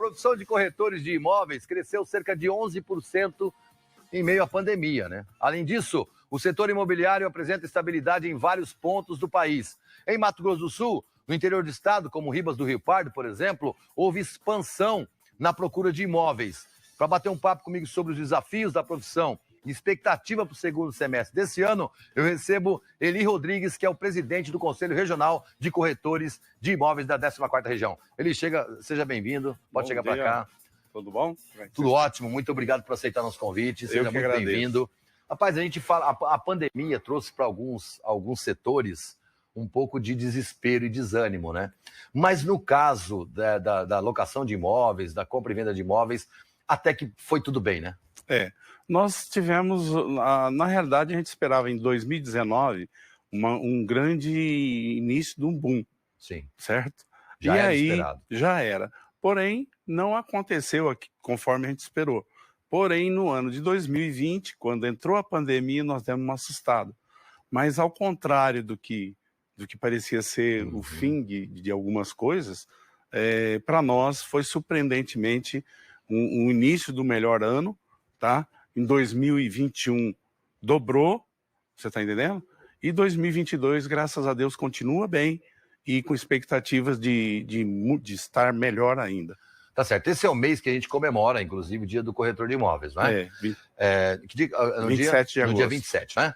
profissão de corretores de imóveis cresceu cerca de 11% em meio à pandemia, né? Além disso, o setor imobiliário apresenta estabilidade em vários pontos do país. Em Mato Grosso do Sul, no interior do estado, como Ribas do Rio Pardo, por exemplo, houve expansão na procura de imóveis. Para bater um papo comigo sobre os desafios da profissão e expectativa para o segundo semestre desse ano, eu recebo Eli Rodrigues, que é o presidente do Conselho Regional de Corretores de Imóveis da 14ª Região. Eli, seja bem-vindo, pode chegar para cá. Tudo bom? Tudo ótimo, muito obrigado por aceitar nosso convite, seja muito bem-vindo. Rapaz, a gente fala, a pandemia trouxe para alguns setores um pouco de desespero e desânimo, né? Mas no caso da locação de imóveis, da compra e venda de imóveis, até que foi tudo bem, né? Nós tivemos, na realidade, a gente esperava em 2019 um grande início de um boom. Sim. Certo? Já era esperado. Já era. Porém, não aconteceu aqui, conforme a gente esperou. Porém, no ano de 2020, quando entrou a pandemia, nós demos uma assustada. Mas ao contrário do que parecia ser o fim de algumas coisas, para nós foi surpreendentemente um início do melhor ano, tá? Em 2021 dobrou, você está entendendo? E 2022, graças a Deus, continua bem e com expectativas de estar melhor ainda. Tá certo. Esse é o mês que a gente comemora, inclusive, o Dia do Corretor de Imóveis, não é? 27 de agosto. No dia 27, né?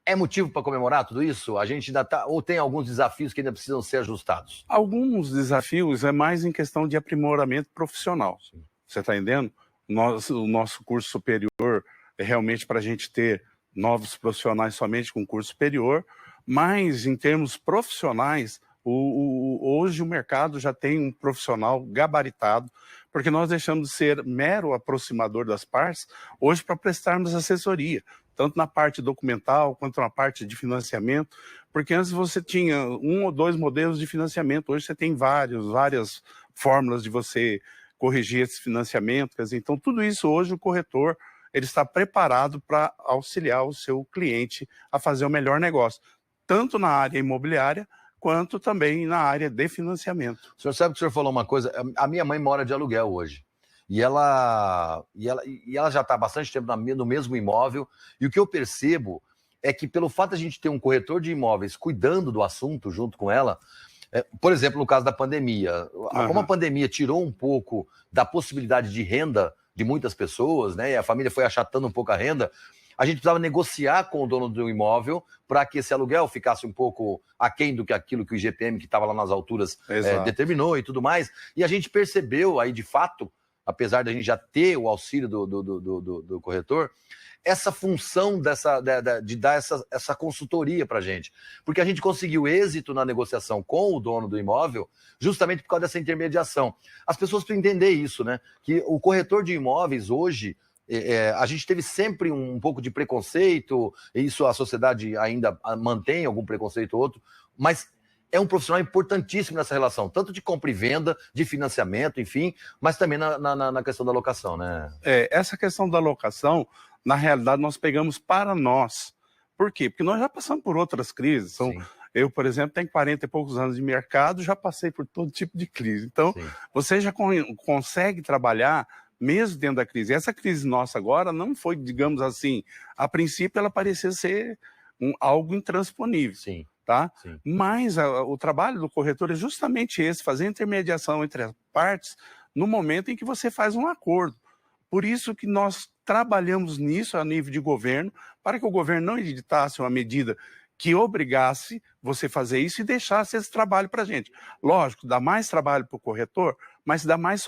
É motivo para comemorar tudo isso? A gente ainda ou tem alguns desafios que ainda precisam ser ajustados? Alguns desafios é mais em questão de aprimoramento profissional. Sim. Você está entendendo? O nosso curso superior é realmente para a gente ter novos profissionais somente com curso superior, mas em termos profissionais, hoje o mercado já tem um profissional gabaritado, porque nós deixamos de ser mero aproximador das partes, hoje para prestarmos assessoria, tanto na parte documental quanto na parte de financiamento, porque antes você tinha 1 ou 2 modelos de financiamento, hoje você tem várias fórmulas de você corrigir esse financiamento, então tudo isso hoje o corretor ele está preparado para auxiliar o seu cliente a fazer o melhor negócio, tanto na área imobiliária, quanto também na área de financiamento. O senhor sabe que o senhor falou uma coisa, a minha mãe mora de aluguel hoje, e ela já está há bastante tempo no mesmo imóvel, e o que eu percebo é que pelo fato de a gente ter um corretor de imóveis cuidando do assunto junto com ela, por exemplo, no caso da pandemia, como a pandemia tirou um pouco da possibilidade de renda de muitas pessoas, né, e a família foi achatando um pouco a renda, a gente precisava negociar com o dono do imóvel para que esse aluguel ficasse um pouco aquém do que aquilo que o IGPM, que estava lá nas alturas, determinou e tudo mais. E a gente percebeu aí, de fato, apesar da gente já ter o auxílio do corretor, essa função de dar essa consultoria para a gente. Porque a gente conseguiu êxito na negociação com o dono do imóvel justamente por causa dessa intermediação. As pessoas precisam entender isso, né? Que o corretor de imóveis hoje, a gente teve sempre um pouco de preconceito, isso a sociedade ainda mantém algum preconceito ou outro, mas é um profissional importantíssimo nessa relação, tanto de compra e venda, de financiamento, enfim, mas também na questão da locação, né? Essa questão da locação, na realidade, nós pegamos para nós. Por quê? Porque nós já passamos por outras crises. Eu, por exemplo, tenho 40 e poucos anos de mercado, já passei por todo tipo de crise. Então, você já consegue trabalhar mesmo dentro da crise. Essa crise nossa agora não foi, digamos assim, a princípio ela parecia ser algo intransponível. Sim. Tá? Sim. Mas o trabalho do corretor é justamente esse, fazer intermediação entre as partes no momento em que você faz um acordo. Por isso que nós trabalhamos nisso a nível de governo, para que o governo não editasse uma medida que obrigasse você a fazer isso e deixasse esse trabalho para a gente. Lógico, dá mais trabalho para o corretor, mas dá mais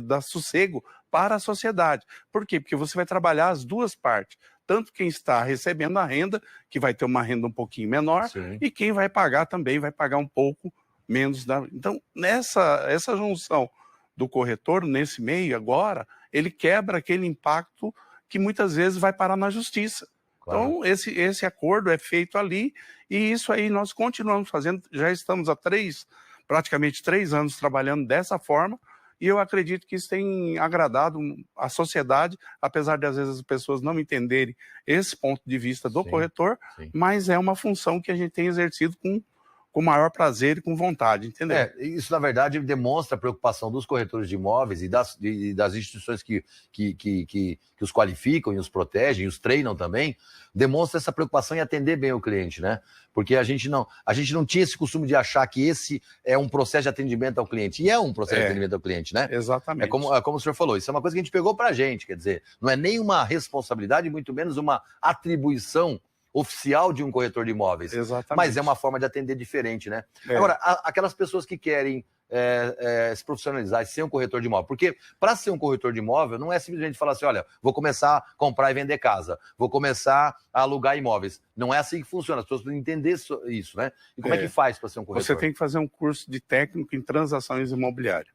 dá sossego para a sociedade. Por quê? Porque você vai trabalhar as duas partes. Tanto quem está recebendo a renda, que vai ter uma renda um pouquinho menor, e quem vai pagar também vai pagar um pouco menos. Então, essa junção do corretor, nesse meio agora, ele quebra aquele impacto que muitas vezes vai parar na justiça. Claro. Então, esse acordo é feito ali, e isso aí nós continuamos fazendo, já estamos há praticamente 3 anos trabalhando dessa forma, e eu acredito que isso tem agradado a sociedade, apesar de às vezes as pessoas não entenderem esse ponto de vista do corretor, mas é uma função que a gente tem exercido com o maior prazer e com vontade, entendeu? Isso, na verdade, demonstra a preocupação dos corretores de imóveis e das instituições que os qualificam e os protegem, e os treinam também, demonstra essa preocupação em atender bem o cliente, né? Porque a gente não tinha esse costume de achar que esse é um processo de atendimento ao cliente. E é um processo de atendimento ao cliente, né? Exatamente. É como o senhor falou, isso é uma coisa que a gente pegou pra gente, quer dizer, não é nem uma responsabilidade, muito menos uma atribuição oficial de um corretor de imóveis. Exatamente. Mas é uma forma de atender diferente, né? Agora, aquelas pessoas que querem se profissionalizar e ser um corretor de imóvel, porque para ser um corretor de imóvel não é simplesmente falar assim, olha, vou começar a comprar e vender casa, vou começar a alugar imóveis. Não é assim que funciona, as pessoas precisam entender isso, né? E como é que faz para ser um corretor? Você tem que fazer um curso de técnico em transações imobiliárias.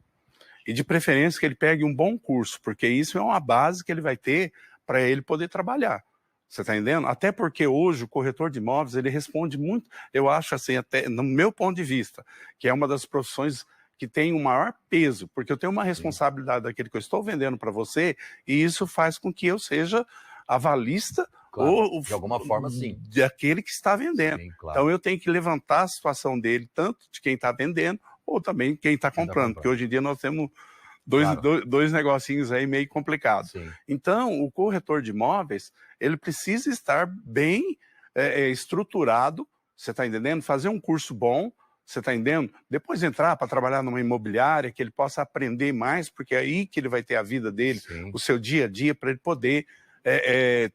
E de preferência que ele pegue um bom curso, porque isso é uma base que ele vai ter para ele poder trabalhar. Você está entendendo? Até porque hoje o corretor de imóveis, ele responde muito, eu acho assim, até no meu ponto de vista, que é uma das profissões que tem o maior peso, porque eu tenho uma responsabilidade daquele que eu estou vendendo para você, e isso faz com que eu seja avalista, Claro, ou de alguma forma, sim. daquele que está vendendo. Sim, claro. Então eu tenho que levantar a situação dele, tanto de quem está vendendo, ou também quem está comprando, porque hoje em dia nós temos dois negocinhos aí meio complicados. Sim. Então, o corretor de imóveis, ele precisa estar bem estruturado, você está entendendo? Fazer um curso bom, você está entendendo? Depois entrar para trabalhar numa imobiliária, que ele possa aprender mais, porque é aí que ele vai ter a vida dele, Sim. o seu dia a dia, para ele poder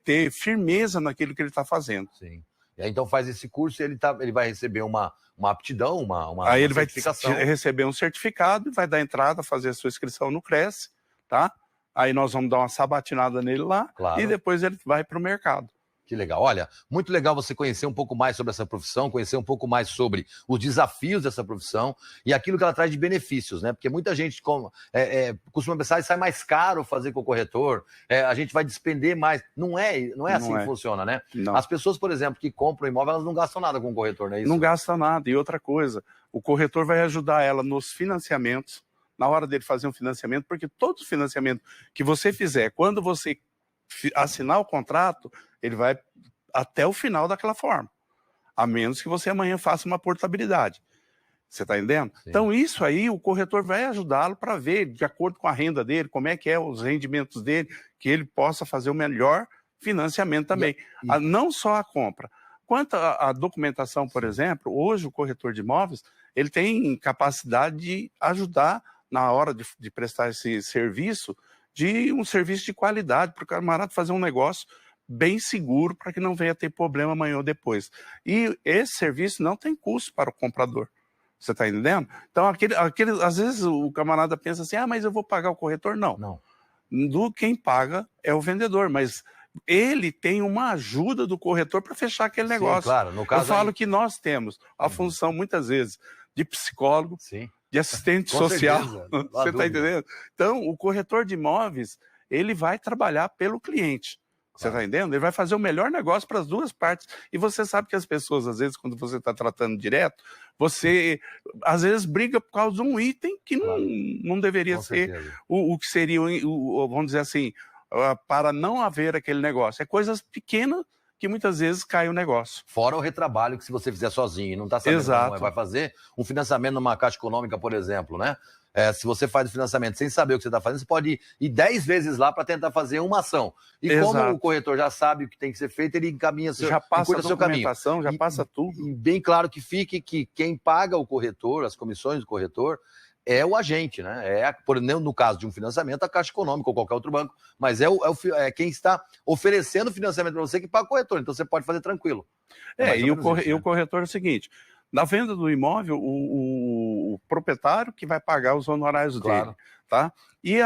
ter firmeza naquilo que ele está fazendo. Sim. E aí, então faz esse curso e ele vai receber uma aptidão, uma aí ele certificação. vai receber um certificado e vai dar entrada, fazer a sua inscrição no CRES, tá? Aí nós vamos dar uma sabatinada nele lá, Claro. E depois ele vai para o mercado. Que legal. Olha, muito legal você conhecer um pouco mais sobre essa profissão, conhecer um pouco mais sobre os desafios dessa profissão e aquilo que ela traz de benefícios, né? Porque muita gente costuma pensar que sai mais caro fazer com o corretor, a gente vai despender mais. Não é assim que funciona, né? Não. As pessoas, por exemplo, que compram imóvel, elas não gastam nada com o corretor, não é isso? Não gasta nada. E outra coisa, o corretor vai ajudar ela nos financiamentos, na hora dele fazer um financiamento, porque todo financiamento que você fizer, quando você assinar o contrato, ele vai até o final daquela forma, a menos que você amanhã faça uma portabilidade. Você está entendendo? Sim. Então isso aí o corretor vai ajudá-lo para ver, de acordo com a renda dele, como é que é os rendimentos dele, que ele possa fazer o melhor financiamento também. Não só a compra. Quanto à documentação, por exemplo, hoje o corretor de imóveis, ele tem capacidade de ajudar na hora de prestar esse serviço, de um serviço de qualidade, para o camarada fazer um negócio bem seguro, para que não venha ter problema amanhã ou depois. E esse serviço não tem custo para o comprador. Você está entendendo? Então, às vezes o camarada pensa assim, mas eu vou pagar o corretor? Não. Quem paga é o vendedor, mas ele tem uma ajuda do corretor para fechar aquele negócio. Sim, claro. No caso, eu falo que nós temos a função, muitas vezes, de psicólogo, sim, de assistente social. Você está entendendo? Então, o corretor de imóveis, ele vai trabalhar pelo cliente. Você está entendendo? Ele vai fazer o melhor negócio para as duas partes. E você sabe que as pessoas, às vezes, quando você está tratando direto, você, às vezes, briga por causa de um item que não deveria ser o que seria, vamos dizer assim, para não haver aquele negócio. É coisas pequenas que muitas vezes cai o negócio. Fora o retrabalho que se você fizer sozinho e não está sabendo como vai fazer, um financiamento numa Caixa Econômica, por exemplo, né? Se você faz o financiamento sem saber o que você está fazendo, você pode ir 10 vezes lá para tentar fazer uma ação. E como o corretor já sabe o que tem que ser feito, ele encaminha já passa a documentação, já passa tudo. E bem claro que fique que quem paga o corretor, as comissões do corretor, é o agente, né? No caso de um financiamento, a Caixa Econômica ou qualquer outro banco, mas é quem está oferecendo financiamento para você que paga o corretor, então você pode fazer tranquilo. E o corretor é o seguinte, na venda do imóvel, o proprietário que vai pagar os honorários dele, tá? E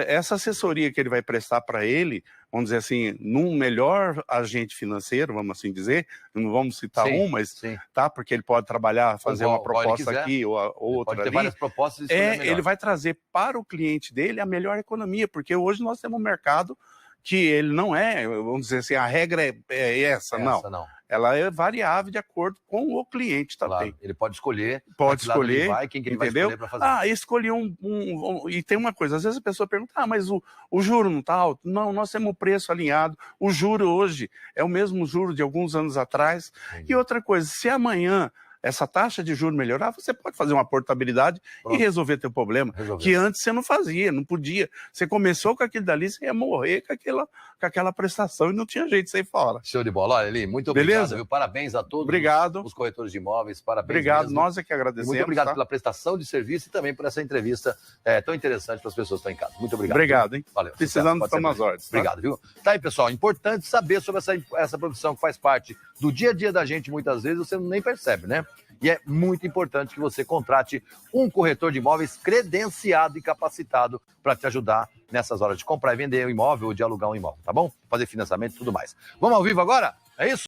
essa assessoria que ele vai prestar para ele, vamos dizer assim, num melhor agente financeiro, vamos assim dizer, não vamos citar mas tá? Porque ele pode trabalhar, fazer uma proposta aqui ou outra pode ter ali. Várias propostas. Ele vai trazer para o cliente dele a melhor economia, porque hoje nós temos um mercado que ele não é, vamos dizer assim, a regra é essa, não. Ela é variável de acordo com o cliente também. Claro, ele pode escolher. Pode escolher, quem que ele vai escolher para fazer. Escolhi e tem uma coisa, às vezes a pessoa pergunta, mas o juro não está alto? Não, nós temos o preço alinhado. O juro hoje é o mesmo juro de alguns anos atrás. E outra coisa, se amanhã essa taxa de juros melhorar, você pode fazer uma portabilidade e resolver teu problema, que antes você não fazia, não podia. Você começou com aquilo dali, você ia morrer com aquela prestação e não tinha jeito de sair fora. Show de bola. Olha, Eli, muito obrigado. Beleza? Viu? Parabéns a todos os corretores de imóveis. Parabéns. Obrigado, mesmo. nós é que agradecemos. E muito obrigado tá? pela prestação de serviço e também por essa entrevista tão interessante para as pessoas que estão em casa. Muito obrigado. Obrigado, hein? Valeu. Precisando, estamos às ordens. Tá? Obrigado, viu? Tá aí, pessoal. Importante saber sobre essa profissão que faz parte do dia a dia da gente, muitas vezes você nem percebe, né? E é muito importante que você contrate um corretor de imóveis credenciado e capacitado para te ajudar nessas horas de comprar e vender um imóvel ou de alugar um imóvel, tá bom? Fazer financiamento e tudo mais. Vamos ao vivo agora? É isso?